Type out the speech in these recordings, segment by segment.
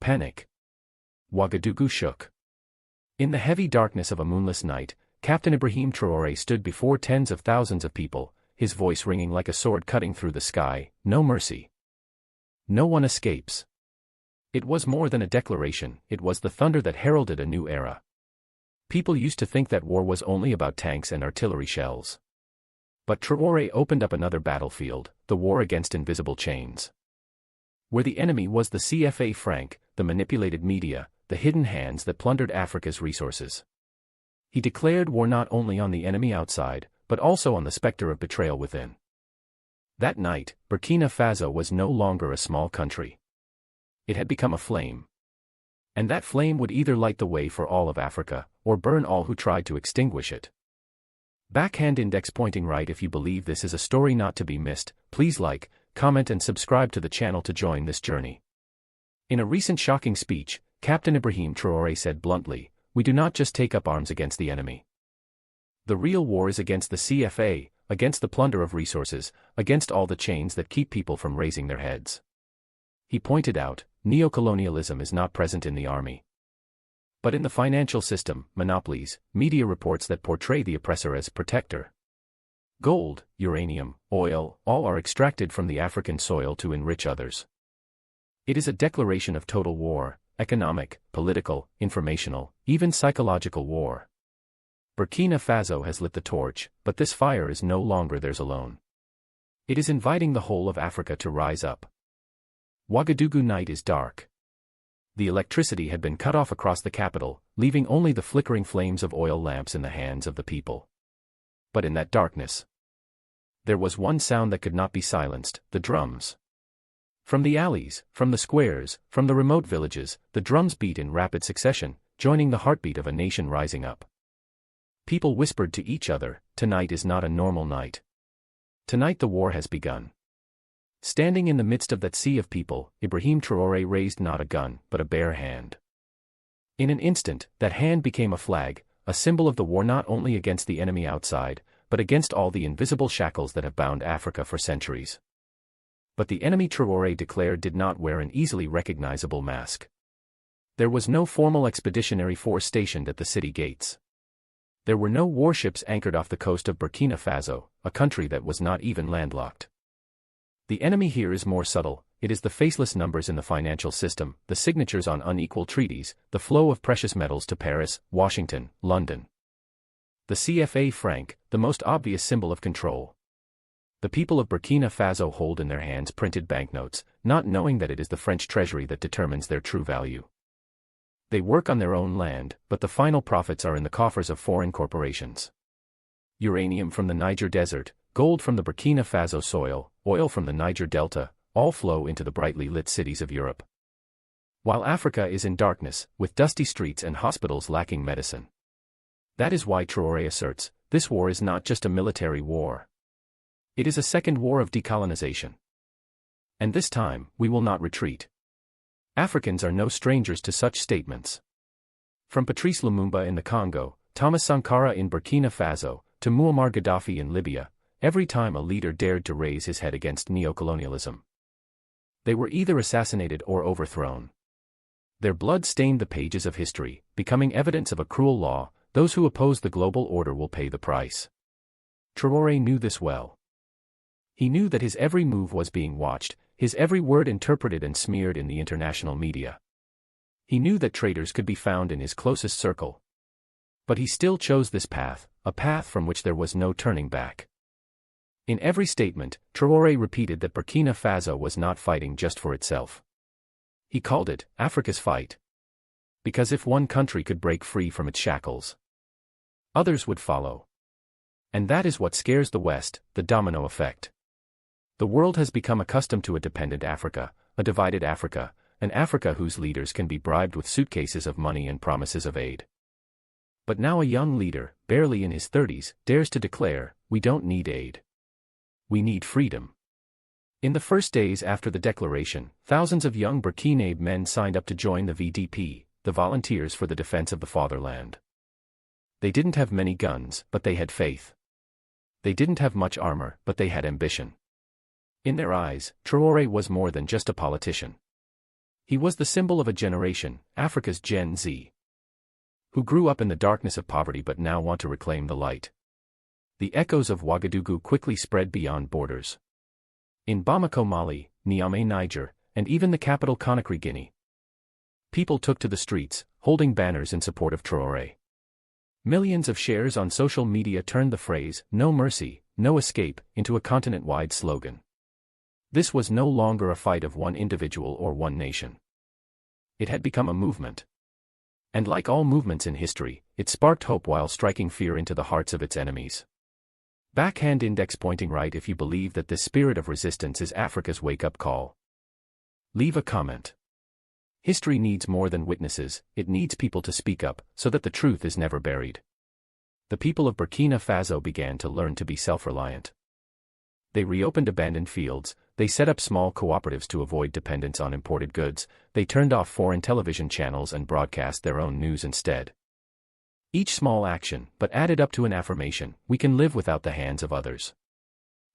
panic. Ouagadougou shook. In the heavy darkness of a moonless night, Captain Ibrahim Traoré stood before tens of thousands of people, his voice ringing like a sword cutting through the sky. No mercy. No one escapes. It was more than a declaration, it was the thunder that heralded a new era. People used to think that war was only about tanks and artillery shells. But Traoré opened up another battlefield, the war against invisible chains. Where the enemy was the CFA franc, the manipulated media, the hidden hands that plundered Africa's resources. He declared war not only on the enemy outside, but also on the specter of betrayal within. That night, Burkina Faso was no longer a small country. It had become a flame. And that flame would either light the way for all of Africa, or burn all who tried to extinguish it. Backhand index pointing right. If you believe this is a story not to be missed, please like, comment and subscribe to the channel to join this journey. In a recent shocking speech, Captain Ibrahim Traoré said bluntly, "We do not just take up arms against the enemy. The real war is against the CFA, against the plunder of resources, against all the chains that keep people from raising their heads." He pointed out, neocolonialism is not present in the army, but in the financial system, monopolies, media reports that portray the oppressor as protector. Gold, uranium, oil, all are extracted from the African soil to enrich others. It is a declaration of total war, economic, political, informational, even psychological war. Burkina Faso has lit the torch, but this fire is no longer theirs alone. It is inviting the whole of Africa to rise up. Ouagadougou night is dark. The electricity had been cut off across the capital, leaving only the flickering flames of oil lamps in the hands of the people. But in that darkness, there was one sound that could not be silenced: the drums. From the alleys, from the squares, from the remote villages, the drums beat in rapid succession, joining the heartbeat of a nation rising up. People whispered to each other, "Tonight is not a normal night. Tonight the war has begun." Standing in the midst of that sea of people, Ibrahim Traoré raised not a gun, but a bare hand. In an instant, that hand became a flag, a symbol of the war not only against the enemy outside, but against all the invisible shackles that have bound Africa for centuries. But the enemy, Traoré declared, did not wear an easily recognizable mask. There was no formal expeditionary force stationed at the city gates. There were no warships anchored off the coast of Burkina Faso, a country that was not even landlocked. The enemy here is more subtle. It is the faceless numbers in the financial system, the signatures on unequal treaties, the flow of precious metals to Paris, Washington, London. The CFA franc, the most obvious symbol of control. The people of Burkina Faso hold in their hands printed banknotes, not knowing that it is the French treasury that determines their true value. They work on their own land, but the final profits are in the coffers of foreign corporations. Uranium from the Niger desert, gold from the Burkina Faso soil, oil from the Niger delta, all flow into the brightly lit cities of Europe. While Africa is in darkness, with dusty streets and hospitals lacking medicine. That is why Traoré asserts, this war is not just a military war. It is a second war of decolonization. And this time, we will not retreat. Africans are no strangers to such statements. From Patrice Lumumba in the Congo, Thomas Sankara in Burkina Faso, to Muammar Gaddafi in Libya, every time a leader dared to raise his head against neocolonialism, they were either assassinated or overthrown. Their blood stained the pages of history, becoming evidence of a cruel law. Those who oppose the global order will pay the price. Traoré knew this well. He knew that his every move was being watched, his every word interpreted and smeared in the international media. He knew that traitors could be found in his closest circle. But he still chose this path, a path from which there was no turning back. In every statement, Traoré repeated that Burkina Faso was not fighting just for itself. He called it Africa's fight. Because if one country could break free from its shackles, others would follow. And that is what scares the West, the domino effect. The world has become accustomed to a dependent Africa, a divided Africa, an Africa whose leaders can be bribed with suitcases of money and promises of aid. But now a young leader, barely in his 30s, dares to declare, we don't need aid. We need freedom. In the first days after the declaration, thousands of young Burkinabé men signed up to join the VDP, the Volunteers for the Defense of the Fatherland. They didn't have many guns, but they had faith. They didn't have much armor, but they had ambition. In their eyes, Traoré was more than just a politician. He was the symbol of a generation, Africa's Gen Z, who grew up in the darkness of poverty but now want to reclaim the light. The echoes of Ouagadougou quickly spread beyond borders. In Bamako, Mali, Niamey, Niger, and even the capital Conakry, Guinea, people took to the streets, holding banners in support of Traoré. Millions of shares on social media turned the phrase, "No mercy, no escape," into a continent-wide slogan. This was no longer a fight of one individual or one nation. It had become a movement. And like all movements in history, it sparked hope while striking fear into the hearts of its enemies. Backhand index pointing right if you believe that this spirit of resistance is Africa's wake-up call. Leave a comment. History needs more than witnesses, it needs people to speak up, so that the truth is never buried. The people of Burkina Faso began to learn to be self-reliant. They reopened abandoned fields, they set up small cooperatives to avoid dependence on imported goods, they turned off foreign television channels and broadcast their own news instead. Each small action, but added up to an affirmation, we can live without the hands of others.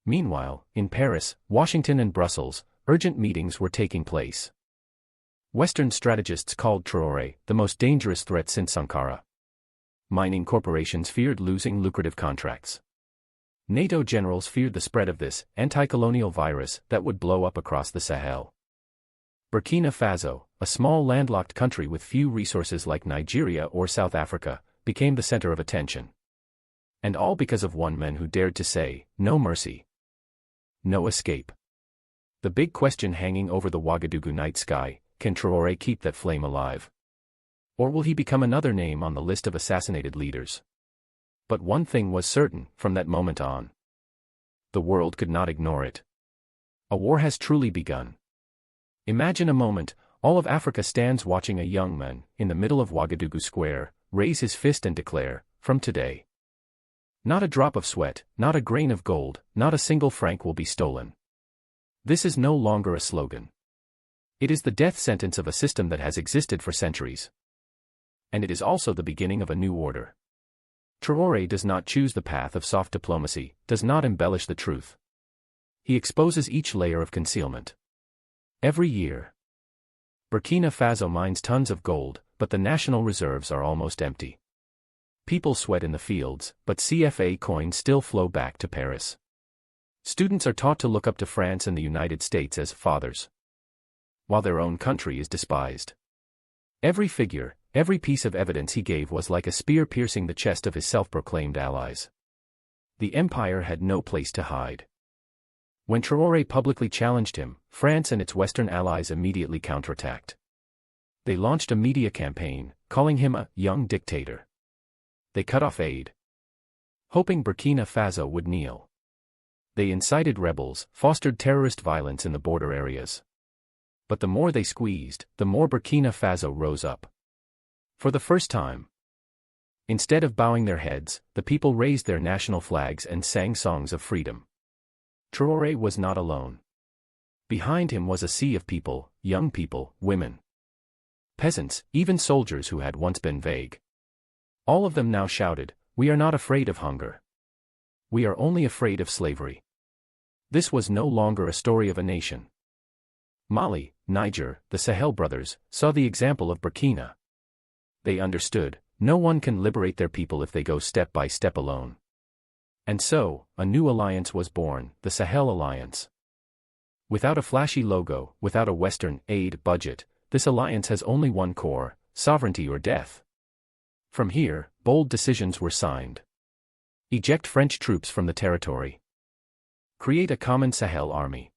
Meanwhile, in Paris, Washington and Brussels, urgent meetings were taking place. Western strategists called Traoré the most dangerous threat since Sankara. Mining corporations feared losing lucrative contracts. NATO generals feared the spread of this anti-colonial virus that would blow up across the Sahel. Burkina Faso, a small landlocked country with few resources like Nigeria or South Africa, became the center of attention. And all because of one man who dared to say, "No mercy, no escape." The big question hanging over the Ouagadougou night sky, can Traoré keep that flame alive? Or will he become another name on the list of assassinated leaders? But one thing was certain, from that moment on. The world could not ignore it. A war has truly begun. Imagine a moment, all of Africa stands watching a young man, in the middle of Ouagadougou Square, raise his fist and declare, "From today, not a drop of sweat, not a grain of gold, not a single franc will be stolen." This is no longer a slogan. It is the death sentence of a system that has existed for centuries. And it is also the beginning of a new order. Traoré does not choose the path of soft diplomacy, does not embellish the truth. He exposes each layer of concealment. Every year, Burkina Faso mines tons of gold, but the national reserves are almost empty. People sweat in the fields, but CFA coins still flow back to Paris. Students are taught to look up to France and the United States as fathers, while their own country is despised. Every figure, every piece of evidence he gave was like a spear piercing the chest of his self-proclaimed allies. The empire had no place to hide. When Traoré publicly challenged him, France and its Western allies immediately counterattacked. They launched a media campaign, calling him a young dictator. They cut off aid, hoping Burkina Faso would kneel. They incited rebels, fostered terrorist violence in the border areas. But the more they squeezed, the more Burkina Faso rose up. For the first time, instead of bowing their heads, the people raised their national flags and sang songs of freedom. Traoré was not alone. Behind him was a sea of people, young people, women, peasants, even soldiers who had once been vague. All of them now shouted, "We are not afraid of hunger. We are only afraid of slavery." This was no longer a story of a nation. Mali, Niger, the Sahel brothers, saw the example of Burkina. They understood, no one can liberate their people if they go step by step alone. And so, a new alliance was born, the Sahel Alliance. Without a flashy logo, without a Western aid budget, this alliance has only one core: sovereignty or death. From here, bold decisions were signed. Eject French troops from the territory. Create a common Sahel army.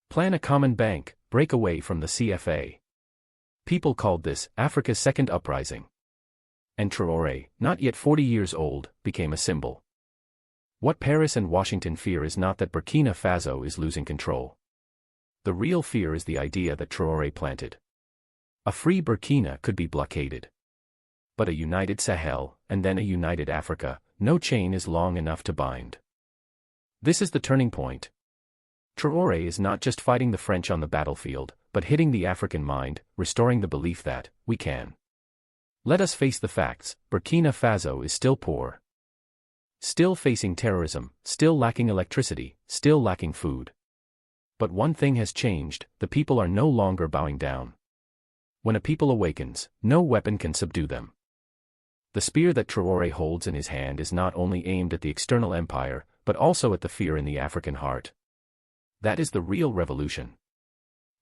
Plan a common bank, break away from the CFA. People called this Africa's second uprising. And Traoré, not yet 40 years old, became a symbol. What Paris and Washington fear is not that Burkina Faso is losing control. The real fear is the idea that Traoré planted. A free Burkina could be blockaded. But a united Sahel, and then a united Africa, no chain is long enough to bind. This is the turning point. Traoré is not just fighting the French on the battlefield, but hitting the African mind, restoring the belief that, we can. Let us face the facts, Burkina Faso is still poor. Still facing terrorism, still lacking electricity, still lacking food. But one thing has changed, the people are no longer bowing down. When a people awakens, no weapon can subdue them. The spear that Traoré holds in his hand is not only aimed at the external empire, but also at the fear in the African heart. That is the real revolution.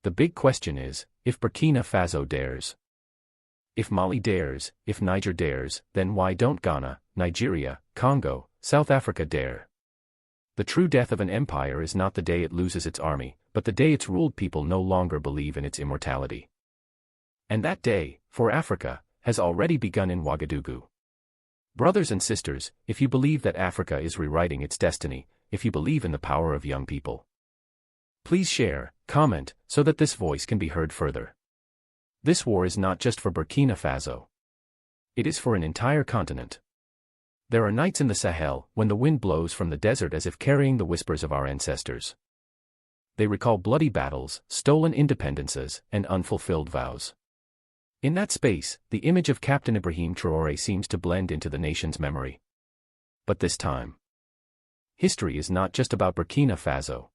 The big question is, if Burkina Faso dares. If Mali dares, if Niger dares, then why don't Ghana, Nigeria, Congo, South Africa dare? The true death of an empire is not the day it loses its army, but the day its ruled people no longer believe in its immortality. And that day, for Africa, has already begun in Ouagadougou. Brothers and sisters, if you believe that Africa is rewriting its destiny, if you believe in the power of young people, please share, comment, so that this voice can be heard further. This war is not just for Burkina Faso. It is for an entire continent. There are nights in the Sahel when the wind blows from the desert as if carrying the whispers of our ancestors. They recall bloody battles, stolen independences, and unfulfilled vows. In that space, the image of Captain Ibrahim Traoré seems to blend into the nation's memory. But this time, history is not just about Burkina Faso.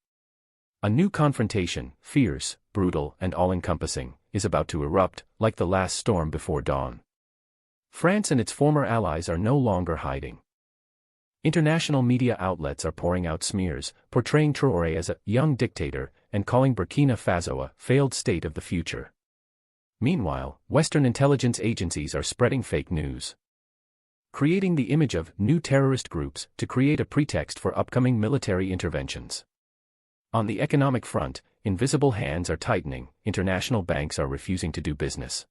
A new confrontation, fierce, brutal, and all-encompassing, is about to erupt, like the last storm before dawn. France and its former allies are no longer hiding. International media outlets are pouring out smears, portraying Traoré as a young dictator, and calling Burkina Faso a failed state of the future. Meanwhile, Western intelligence agencies are spreading fake news, creating the image of new terrorist groups to create a pretext for upcoming military interventions. On the economic front, invisible hands are tightening, international banks are refusing to do business.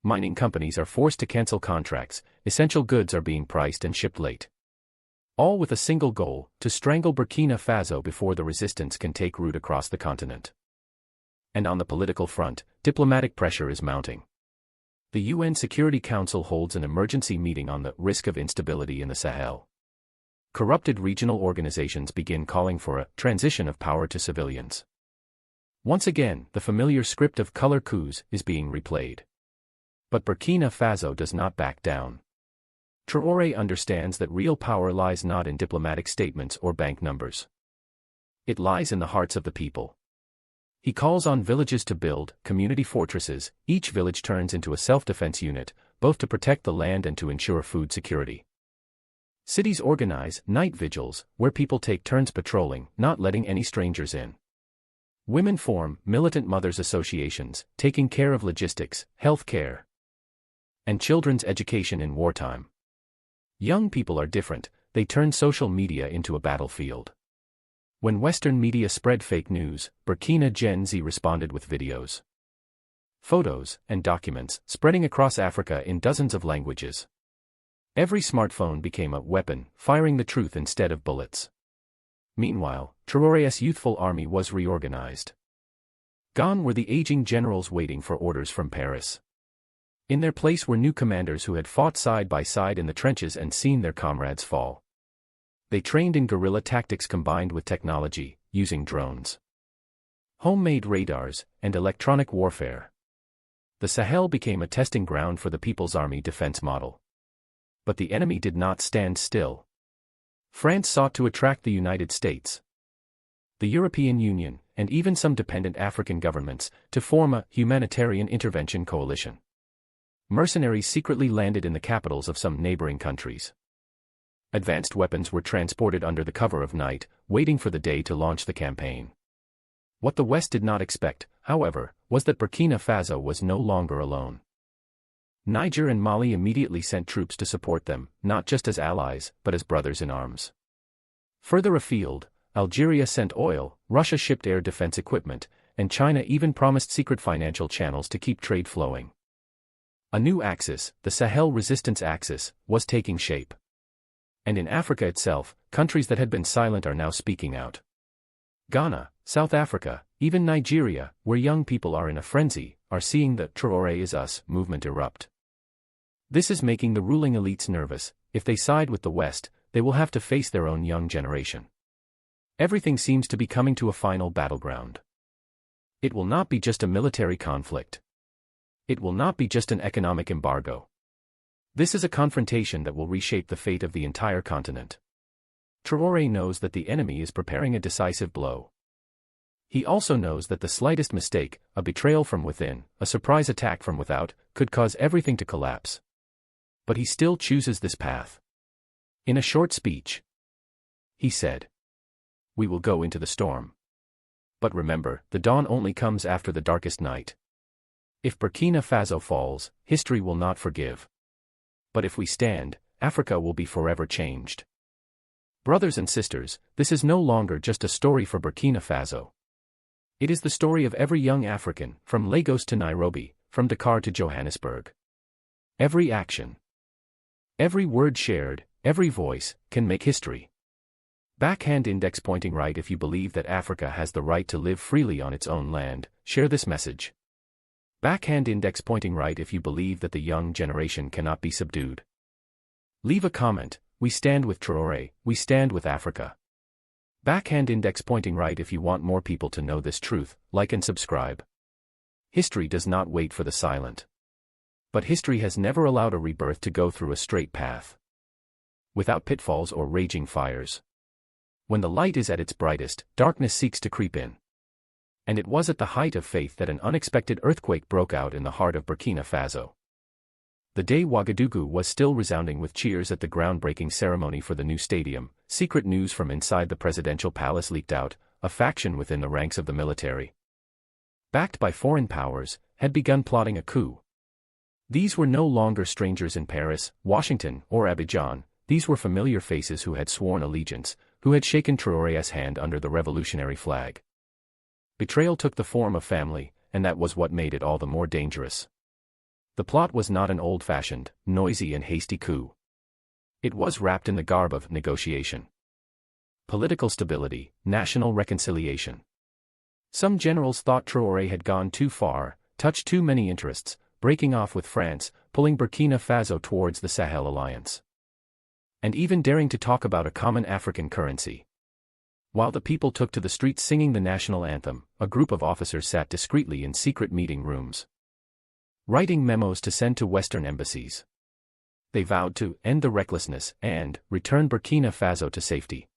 Mining companies are forced to cancel contracts, essential goods are being priced and shipped late. All with a single goal, to strangle Burkina Faso before the resistance can take root across the continent. And on the political front, diplomatic pressure is mounting. The UN Security Council holds an emergency meeting on the risk of instability in the Sahel. Corrupted regional organizations begin calling for a transition of power to civilians. Once again, the familiar script of color coups is being replayed. But Burkina Faso does not back down. Traoré understands that real power lies not in diplomatic statements or bank numbers. It lies in the hearts of the people. He calls on villages to build community fortresses. Each village turns into a self-defense unit, both to protect the land and to ensure food security. Cities organize night vigils, where people take turns patrolling, not letting any strangers in. Women form militant mothers associations, taking care of logistics, health care, and children's education in wartime. Young people are different, they turn social media into a battlefield. When Western media spread fake news, Burkina Gen Z responded with videos, photos, and documents, spreading across Africa in dozens of languages. Every smartphone became a weapon, firing the truth instead of bullets. Meanwhile, Traoré's youthful army was reorganized. Gone were the aging generals waiting for orders from Paris. In their place were new commanders who had fought side by side in the trenches and seen their comrades fall. They trained in guerrilla tactics combined with technology, using drones, homemade radars, and electronic warfare. The Sahel became a testing ground for the People's Army defense model. But the enemy did not stand still. France sought to attract the United States, the European Union, and even some dependent African governments, to form a humanitarian intervention coalition. Mercenaries secretly landed in the capitals of some neighboring countries. Advanced weapons were transported under the cover of night, waiting for the day to launch the campaign. What the West did not expect, however, was that Burkina Faso was no longer alone. Niger and Mali immediately sent troops to support them, not just as allies, but as brothers in arms. Further afield, Algeria sent oil, Russia shipped air defense equipment, and China even promised secret financial channels to keep trade flowing. A new axis, the Sahel resistance axis, was taking shape. And in Africa itself, countries that had been silent are now speaking out. Ghana, South Africa, even Nigeria, where young people are in a frenzy, are seeing the Traoré is us movement erupt. This is making the ruling elites nervous. If they side with the West, they will have to face their own young generation. Everything seems to be coming to a final battleground. It will not be just a military conflict. It will not be just an economic embargo. This is a confrontation that will reshape the fate of the entire continent. Traoré knows that the enemy is preparing a decisive blow. He also knows that the slightest mistake, a betrayal from within, a surprise attack from without, could cause everything to collapse. But he still chooses this path. In a short speech, he said, "We will go into the storm. But remember, the dawn only comes after the darkest night. If Burkina Faso falls, history will not forgive. But if we stand, Africa will be forever changed." Brothers and sisters, this is no longer just a story for Burkina Faso. It is the story of every young African, from Lagos to Nairobi, from Dakar to Johannesburg. Every action, every word shared, every voice, can make history. Backhand index pointing right if you believe that Africa has the right to live freely on its own land, share this message. Backhand index pointing right if you believe that the young generation cannot be subdued. Leave a comment, "We stand with Traoré, we stand with Africa." Backhand index pointing right if you want more people to know this truth, like and subscribe. History does not wait for the silent. But history has never allowed a rebirth to go through a straight path, without pitfalls or raging fires. When the light is at its brightest, darkness seeks to creep in. And it was at the height of faith that an unexpected earthquake broke out in the heart of Burkina Faso. The day Ouagadougou was still resounding with cheers at the groundbreaking ceremony for the new stadium, secret news from inside the presidential palace leaked out. A faction within the ranks of the military, backed by foreign powers, had begun plotting a coup. These were no longer strangers in Paris, Washington, or Abidjan. These were familiar faces who had sworn allegiance, who had shaken Traoré's hand under the revolutionary flag. Betrayal took the form of family, and that was what made it all the more dangerous. The plot was not an old-fashioned, noisy and hasty coup. It was wrapped in the garb of negotiation, political stability, national reconciliation. Some generals thought Traoré had gone too far, touched too many interests, breaking off with France, pulling Burkina Faso towards the Sahel alliance, and even daring to talk about a common African currency. While the people took to the streets singing the national anthem, a group of officers sat discreetly in secret meeting rooms, writing memos to send to Western embassies. They vowed to end the recklessness and return Burkina Faso to safety.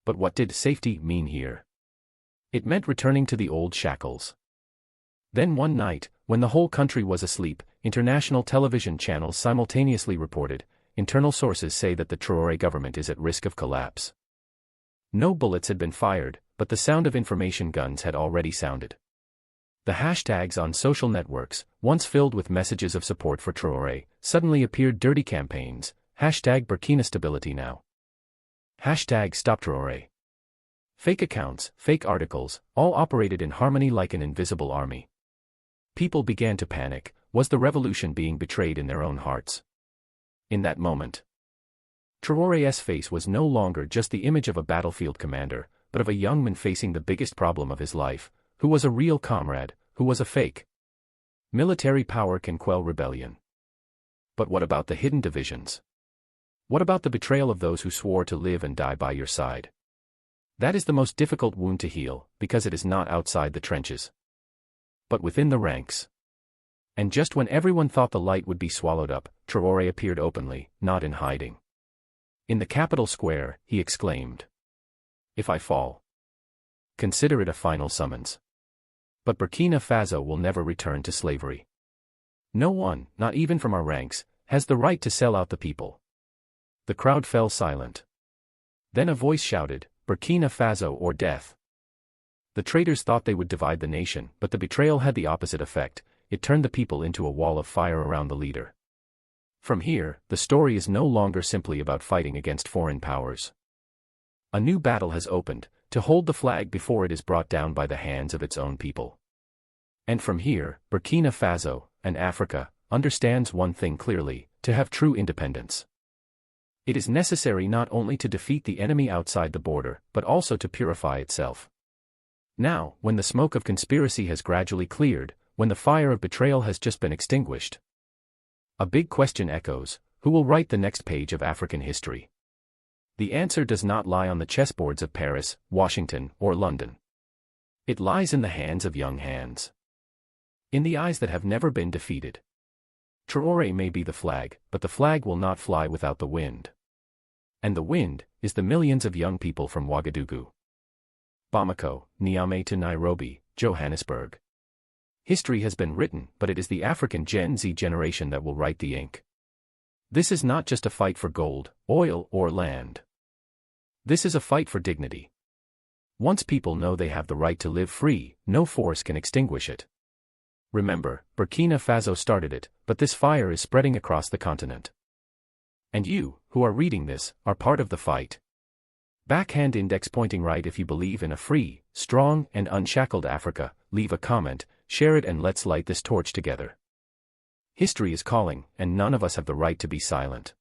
But what did safety mean here? It meant returning to the old shackles. Then one night, when the whole country was asleep, international television channels simultaneously reported, internal sources say that the Traoré government is at risk of collapse. No bullets had been fired, but the sound of information guns had already sounded. The hashtags on social networks, once filled with messages of support for Traoré, suddenly appeared dirty campaigns, hashtag Burkina Stability Now, hashtag Stop Traoré. Fake accounts, fake articles, all operated in harmony like an invisible army. People began to panic. Was the revolution being betrayed in their own hearts? In that moment, Traoré's face was no longer just the image of a battlefield commander, but of a young man facing the biggest problem of his life, who was a real comrade, who was a fake. Military power can quell rebellion. But what about the hidden divisions? What about the betrayal of those who swore to live and die by your side? That is the most difficult wound to heal, because it is not outside the trenches, but within the ranks. And just when everyone thought the light would be swallowed up, Traoré appeared openly, not in hiding. In the capital square, he exclaimed, "If I fall, consider it a final summons. But Burkina Faso will never return to slavery. No one, not even from our ranks, has the right to sell out the people." The crowd fell silent. Then a voice shouted, "Burkina Faso or death." The traitors thought they would divide the nation, but the betrayal had the opposite effect. It turned the people into a wall of fire around the leader. From here, the story is no longer simply about fighting against foreign powers. A new battle has opened, to hold the flag before it is brought down by the hands of its own people. And from here, Burkina Faso, and Africa, understands one thing clearly: to have true independence, it is necessary not only to defeat the enemy outside the border, but also to purify itself. Now, when the smoke of conspiracy has gradually cleared, when the fire of betrayal has just been extinguished, a big question echoes: who will write the next page of African history? The answer does not lie on the chessboards of Paris, Washington, or London. It lies in the hands of young hands, in the eyes that have never been defeated. Traoré may be the flag, but the flag will not fly without the wind. And the wind is the millions of young people from Ouagadougou. Bamako, Niamey to Nairobi, Johannesburg. History has been written, but it is the African Gen Z generation that will write the ink. This is not just a fight for gold, oil, or land. This is a fight for dignity. Once people know they have the right to live free, no force can extinguish it. Remember, Burkina Faso started it, but this fire is spreading across the continent. And you, who are reading this, are part of the fight. Backhand index pointing right if you believe in a free, strong, and unshackled Africa. Leave a comment, share it, and let's light this torch together. History is calling, and none of us have the right to be silent.